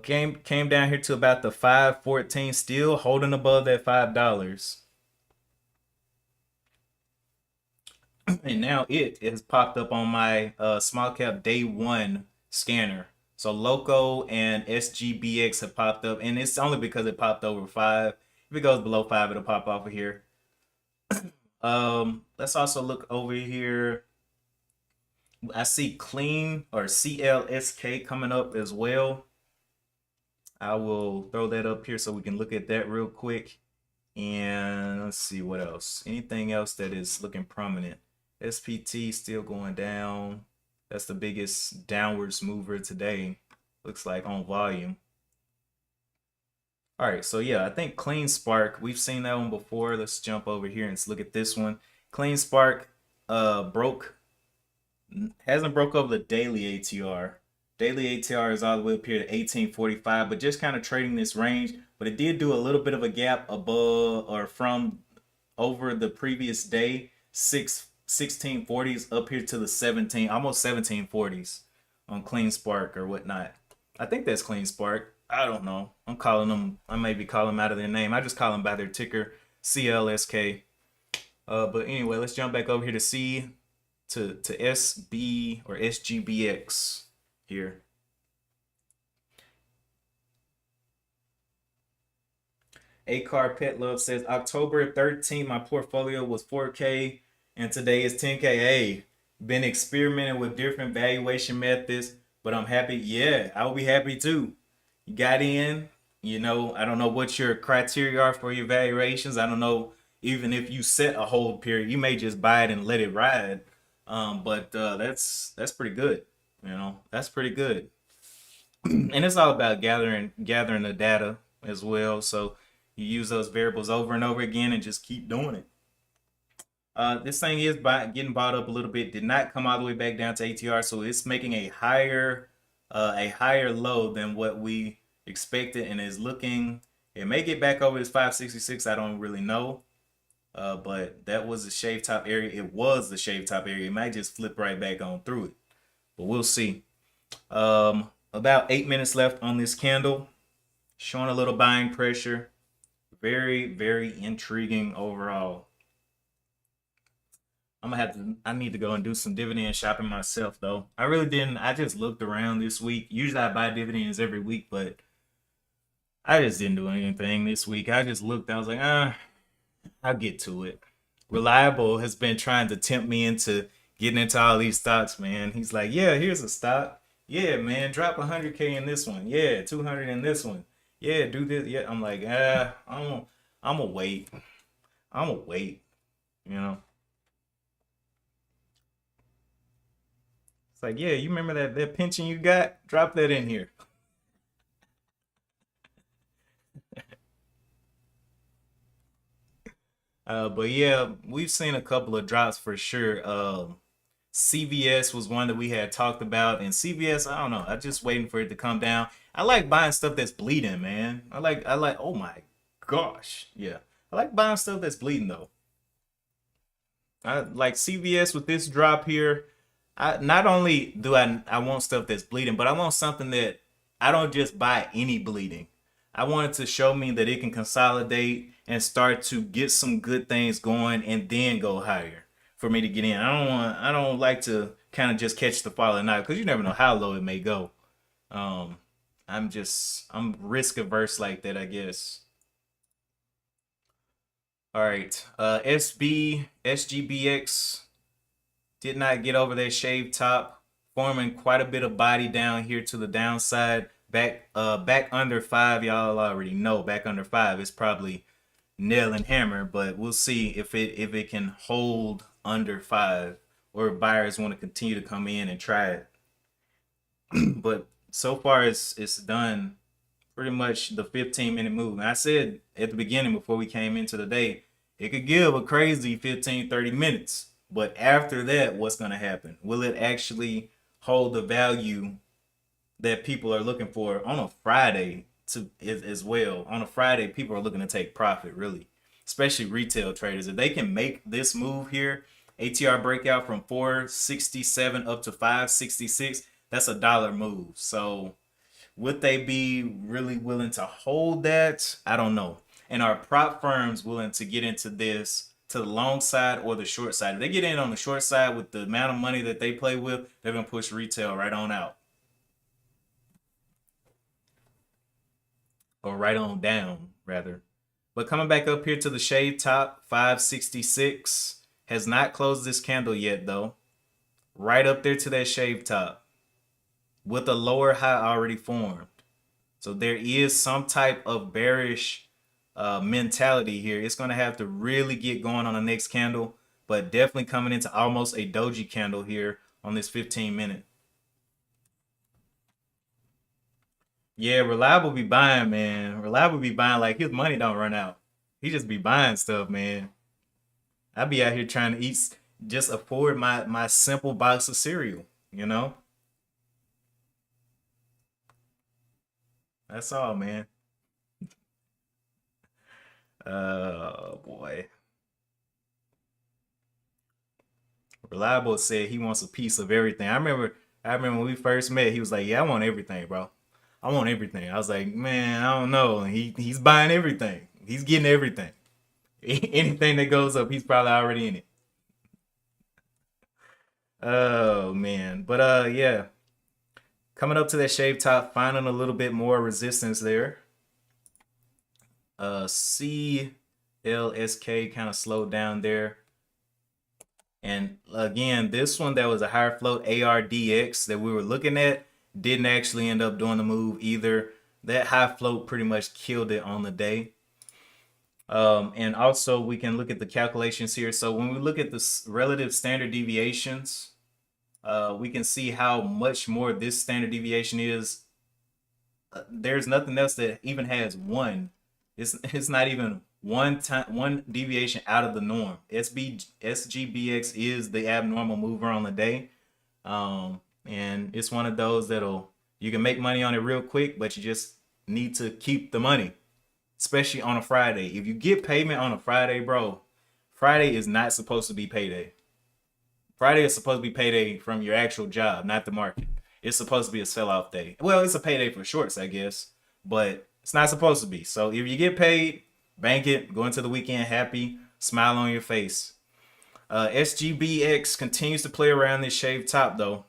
came down here to about the 514, still holding above that $5. And now it has popped up on my small cap day one scanner. So Loco and SGBX have popped up, and it's only because it popped over 5. If it goes below 5, it'll pop off of here. Let's also look over here. I see clean or CLSK coming up as well. I will throw that up here so we can look at that real quick. And let's see what else. Anything else that is looking prominent? SPT still going down. That's the biggest downwards mover today. Looks like on volume. All right, so yeah, I think Clean Spark, we've seen that one before. Let's jump over here and let's look at this one. Clean Spark hasn't broke over the daily ATR. Daily ATR is all the way up here to 1845, but just kind of trading this range. But it did do a little bit of a gap above or from over the previous day, 1640s up here to the 17, almost 1740s on Clean Spark or whatnot. I think that's Clean Spark. I don't know. I'm calling them. I may be calling them out of their name. I just call them by their ticker, CLSK. But anyway, let's jump back over here to SB or SGBX here. A Car Pet Love says October 13th, my portfolio was 4K and today is 10K. Hey, been experimenting with different valuation methods, but I'm happy. Yeah, I'll be happy too. You got in. I don't know what your criteria are for your valuations. I don't know even if you set a hold period. You may just buy it and let it ride. But that's pretty good. That's pretty good. And it's all about gathering the data as well. So you use those variables over and over again and just keep doing it. This thing is getting bought up a little bit. Did not come all the way back down to ATR, so it's making a higher low than what we expected, and is looking. It may get back over this 566. I don't really know, but that was the shave top area. It was the shave top area. It might just flip right back on through it, but we'll see. About 8 minutes left on this candle, showing a little buying pressure. Very, very intriguing overall. I need to go and do some dividend shopping myself though. I really didn't. I just looked around this week. Usually I buy dividends every week, but I just didn't do anything this week. I just looked. I was like, I'll get to it. Reliable has been trying to tempt me into getting into all these stocks, man. He's like, yeah, here's a stock. Yeah, man, drop 100K in this one. Yeah, 200 in this one. Yeah, do this. Yeah, I'm like, I'm gonna wait. I'm gonna wait. You know. It's like, yeah, you remember that pension you got? Drop that in here. But yeah, we've seen a couple of drops for sure. CVS was one that we had talked about, and CVS, I don't know. I'm just waiting for it to come down. I like buying stuff that's bleeding, man. I like. Oh my gosh, yeah. I like buying stuff that's bleeding though. I like CVS with this drop here. I not only do I want stuff that's bleeding, but I want something that I don't just buy any bleeding. I want it to show me that it can consolidate and start to get some good things going and then go higher for me to get in. I don't like to kind of just catch the falling knife because you never know how low it may go. Um I'm risk averse like that, I guess. All right. SGBX did not get over that shaved top, forming quite a bit of body down here to the downside. Back under five, y'all already know. Back under five is probably nail and hammer, but we'll see if it can hold under five, or if buyers want to continue to come in and try it. But so far it's done pretty much the 15-minute move. And I said at the beginning before we came into the day, it could give a crazy 15-30 minutes. But after that, what's going to happen? Will it actually hold the value that people are looking for on a Friday as well? On a Friday, people are looking to take profit, really, especially retail traders. If they can make this move here, ATR breakout from 467 up to 566, that's a dollar move. So would they be really willing to hold that? I don't know. And are prop firms willing to get into this to the long side or the short side? If they get in on the short side with the amount of money that they play with, they're going to push retail right on out, or right on down, rather. But coming back up here to the shade top, 566. Has not closed this candle yet, though. Right up there to that shave top with a lower high already formed. So there is some type of bearish mentality here. It's going to have to really get going on the next candle, but definitely coming into almost a doji candle here on this 15-minute. Yeah, Reliable be buying, man. Reliable be buying like his money don't run out. He just be buying stuff, man. I be out here trying to just afford my simple box of cereal, you know? That's all, man. Boy. Reliable said he wants a piece of everything. I remember when we first met, he was like, "Yeah, I want everything, bro. I want everything." I was like, "Man, I don't know." And he's buying everything. He's getting everything. Anything that goes up, he's probably already in it. Oh man. But yeah. Coming up to that shave top, finding a little bit more resistance there. CLSK kind of slowed down there. And again, this one that was a higher float ARDX that we were looking at didn't actually end up doing the move either. That high float pretty much killed it on the day. And also we can look at the calculations here. So when we look at the relative standard deviations, we can see how much more this standard deviation is. There's nothing else that even has one. It's not even one deviation out of the norm. SGBX is the abnormal mover on the day. And it's one of those that'll you can make money on it real quick, but you just need to keep the money, especially on a Friday. If you get payment on a Friday, bro, Friday is not supposed to be payday. Friday is supposed to be payday from your actual job, not the market. It's supposed to be a sell-off day. Well, it's a payday for shorts, I guess, but it's not supposed to be. So if you get paid, bank it, go into the weekend happy, smile on your face. SGBX continues to play around this shaved top though.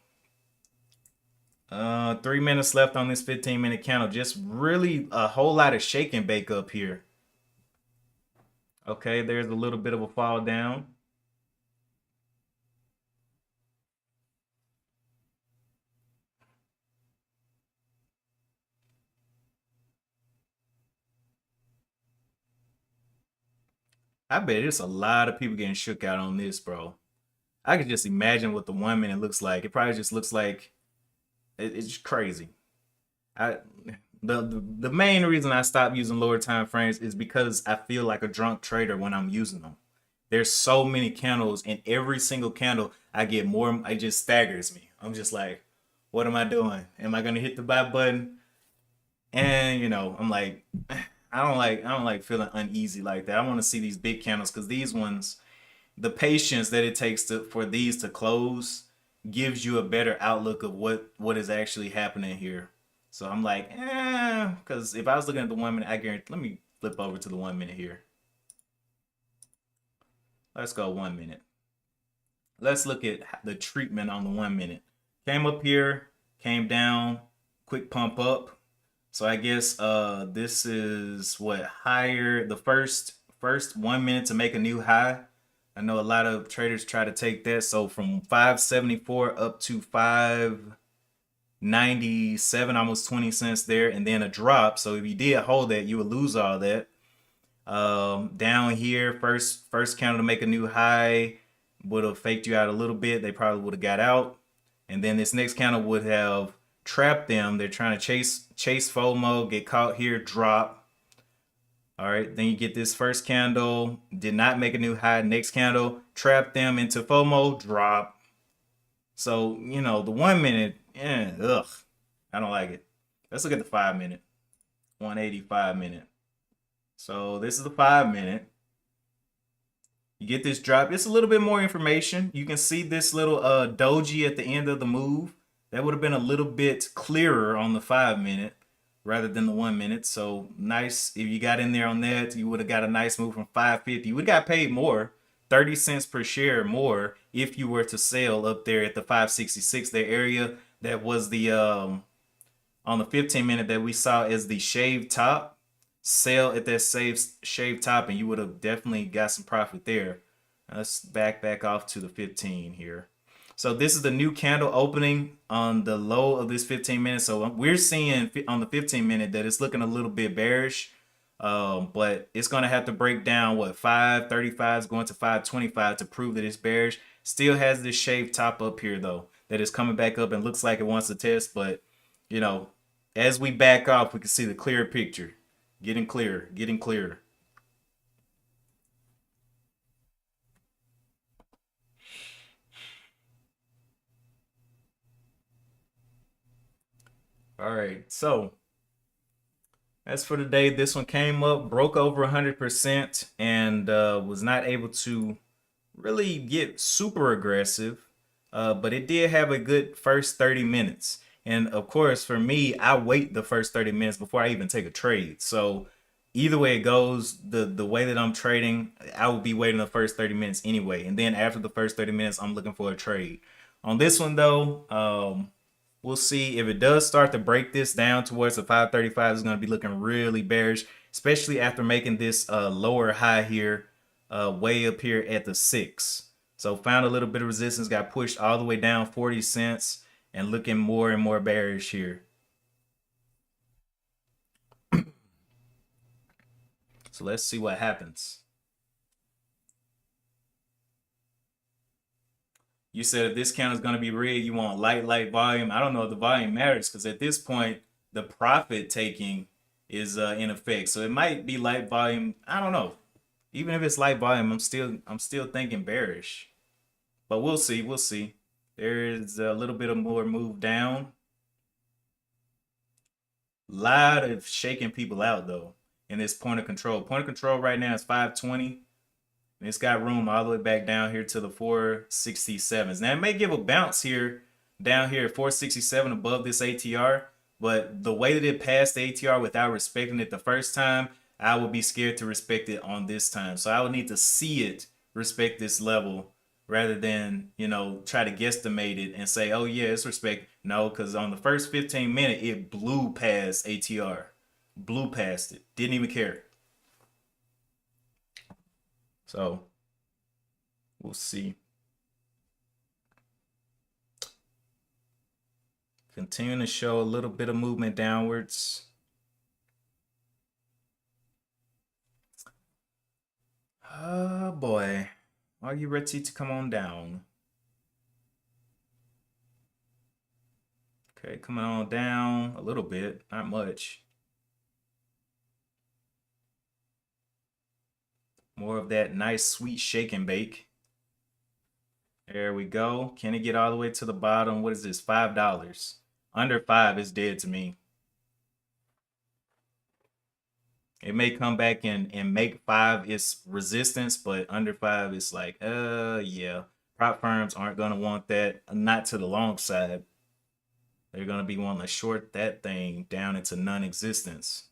3 minutes left on this 15-minute candle. Just really a whole lot of shake and bake up here. Okay, there's a little bit of a fall down. I bet it's a lot of people getting shook out on this, bro. I could just imagine what the 1 minute looks like. It probably just looks like it's crazy. I the main reason I stopped using lower time frames is because I feel like a drunk trader when I'm using them. There's so many candles, and every single candle I get more. It just staggers me. I'm just like, what am I doing? Am I gonna hit the buy button? And I'm like, I don't like feeling uneasy like that. I want to see these big candles because these ones, the patience that it takes for these to close gives you a better outlook of what is actually happening here. So I'm like, because if I was looking at the 1 minute, I guarantee. Let me flip over to the 1 minute here. Let's go 1 minute. Let's look at the treatment on the 1 minute. Came up here, came down, quick pump up. So I guess this is what higher the first 1 minute to make a new high. I know a lot of traders try to take that. So from 574 up to 597, almost 20 cents there, and then a drop. So if you did hold that, you would lose all that. Down here, first candle to make a new high would have faked you out a little bit. They probably would have got out, and then this next candle would have trapped them. They're trying to chase FOMO, get caught here, drop. All right, then you get this first candle, did not make a new high. Next candle, trap them into FOMO, drop. So, the 1 minute, ugh, I don't like it. Let's look at the 5 minute, 185 minute. So this is the 5 minute. You get this drop. It's a little bit more information. You can see this little doji at the end of the move. That would have been a little bit clearer on the 5 minute rather than the 1 minute. So nice. If you got in there on that, you would have got a nice move from 550. You would have got paid more, 30 cents per share more if you were to sell up there at the 566, the area that was the on the 15 minute that we saw as the shaved top. Sell at that shaved top, and you would have definitely got some profit there. Let's back off to the 15 here. So this is the new candle opening on the low of this 15 minutes. So we're seeing on the 15 minute that it's looking a little bit bearish, but it's going to have to break down what 535 is going to 525 to prove that it's bearish. Still has this shaved top up here though that is coming back up and looks like it wants to test, but as we back off, we can see the clear picture. Getting clearer, getting clearer. All right, so as for today, this one came up, broke over 100%, and was not able to really get super aggressive, but it did have a good first 30 minutes. And of course, for me, I wait the first 30 minutes before I even take a trade. So either way it goes, the way that I'm trading, I will be waiting the first 30 minutes anyway. And then after the first 30 minutes, I'm looking for a trade. On this one though, we'll see if it does start to break this down towards the 535. It's going to be looking really bearish, especially after making this lower high here, way up here at the 6. So found a little bit of resistance, got pushed all the way down 40 cents, and looking more and more bearish here. So let's see what happens. You said if this count is going to be red, you want light volume. I don't know if the volume matters because at this point, the profit taking is in effect. So it might be light volume. I don't know. Even if it's light volume, I'm still thinking bearish. But we'll see. We'll see. There is a little bit of more move down. Lot of shaking people out though in this point of control. Point of control right now is 520. And it's got room all the way back down here to the 467s. Now it may give a bounce here, down here at 467 above this ATR, but the way that it passed the ATR without respecting it the first time, I would be scared to respect it on this time. So I would need to see it respect this level rather than, try to guesstimate it and say, oh yeah, it's respect. No, because on the first 15 minutes, it blew past ATR. Blew past it. Didn't even care. So we'll see. Continuing to show a little bit of movement downwards. Oh boy. Are you ready to come on down? Okay, coming on down a little bit, not much. More of that nice sweet shake and bake. There we go. Can it get all the way to the bottom? What is this? $5. Under 5 is dead to me. It may come back and make 5 its resistance, but under 5 it's like, yeah. Prop firms aren't gonna want that, not to the long side. They're gonna be wanting to short that thing down into non-existence.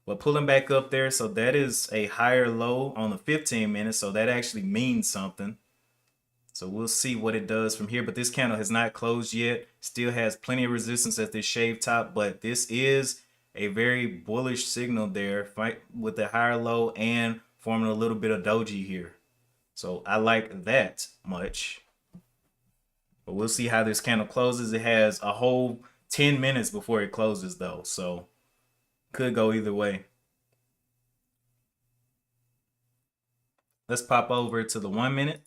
But pulling back up there, so that is a higher low on the 15 minutes, so that actually means something. So we'll see what it does from here. But this candle has not closed yet. Still has plenty of resistance at this shave top. But this is a very bullish signal there, fight with the higher low and forming a little bit of doji here. So I like that much. But we'll see how this candle closes. It has a whole 10 minutes before it closes though. So could go either way. Let's pop over to the 1 minute,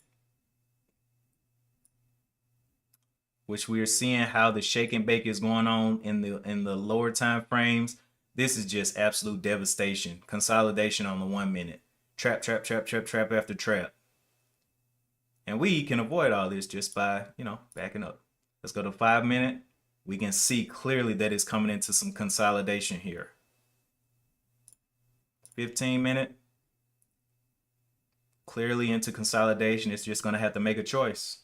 which we are seeing how the shake and bake is going on in the lower time frames. This is just absolute devastation. Consolidation on the 1 minute. Trap, trap, trap, trap, trap after trap. And we can avoid all this just by, backing up. Let's go to 5 minute. We can see clearly that it's coming into some consolidation here. 15 minute. Clearly into consolidation. It's just going to have to make a choice.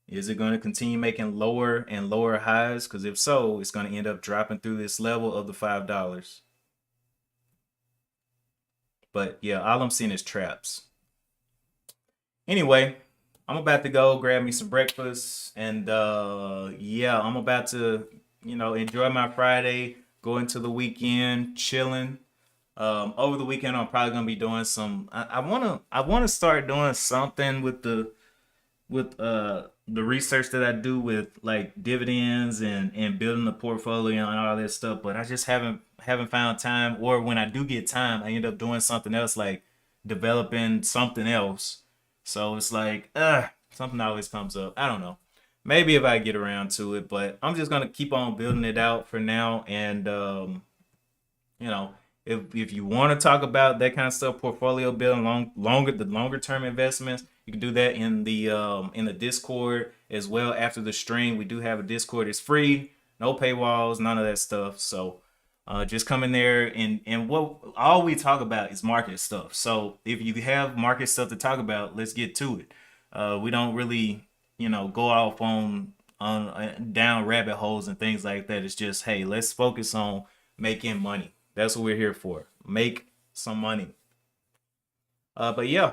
Is it going to continue making lower and lower highs? Because if so, it's going to end up dropping through this level of the $5. But yeah, all I'm seeing is traps. Anyway, I'm about to go grab me some breakfast. And yeah, I'm about to, enjoy my Friday, go into the weekend, chilling. Over the weekend, I'm probably gonna be doing some. I wanna start doing something with the research that I do with like dividends and building the portfolio and all that stuff. But I just haven't found time. Or when I do get time, I end up doing something else, like developing something else. So it's like, something always comes up. I don't know. Maybe if I get around to it, but I'm just gonna keep on building it out for now. And you know, if you want to talk about that kind of stuff, portfolio building, longer term investments, you can do that in the Discord as well. After the stream, we do have a Discord. It's free, no paywalls, none of that stuff. So just come in there, and what all we talk about is market stuff. So if you have market stuff to talk about, let's get to it. We don't really, go off on down rabbit holes and things like that. It's just, hey, let's focus on making money. That's what we're here for. Make some money. But yeah,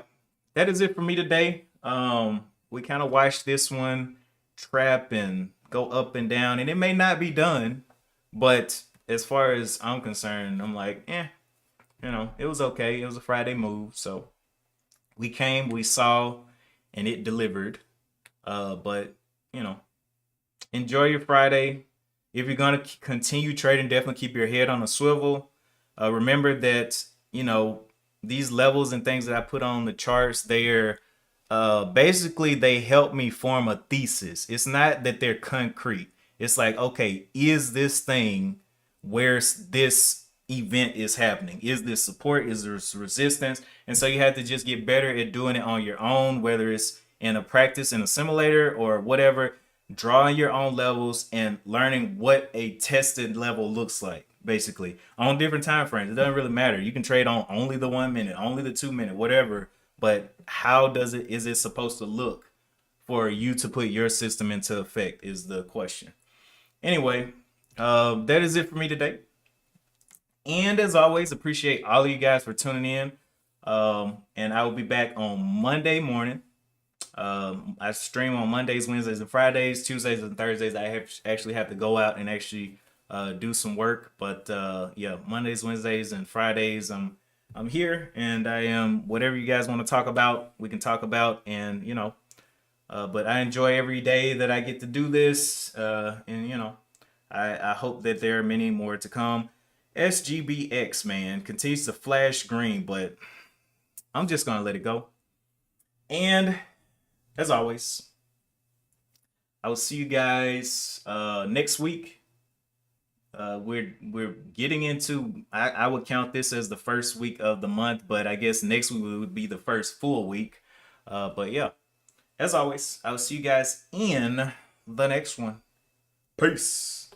that is it for me today. We kind of watched this one trap and go up and down, and it may not be done, but as far as I'm concerned, I'm like, it was okay. It was a Friday move, so we came, we saw, and it delivered. But enjoy your Friday. If you're gonna continue trading, definitely keep your head on a swivel. Remember that these levels and things that I put on the charts, they're basically they help me form a thesis. It's not that they're concrete. It's like, okay, is this thing where this event is happening? Is this support? Is there resistance? And so you have to just get better at doing it on your own, whether it's in a practice in a simulator or whatever, drawing your own levels and learning what a tested level looks like, basically on different time frames. It doesn't really matter. You can trade on only the 1 minute, only the 2 minute, whatever. But how does it is it supposed to look for you to put your system into effect is the question. Anyway, that is it for me today. And as always, appreciate all of you guys for tuning in. And I will be back on Monday morning. I stream on Mondays, Wednesdays, and Fridays. Tuesdays and Thursdays, actually have to go out and actually do some work. But yeah, Mondays, Wednesdays, and Fridays, I'm here, and I am whatever you guys want to talk about. We can talk about, and but I enjoy every day that I get to do this, and I hope that there are many more to come. SGBX, man, continues to flash green, but I'm just gonna let it go. And as always, I will see you guys next week. We're getting into. I would count this as the first week of the month, but I guess next week would be the first full week. But yeah, as always, I will see you guys in the next one. Peace.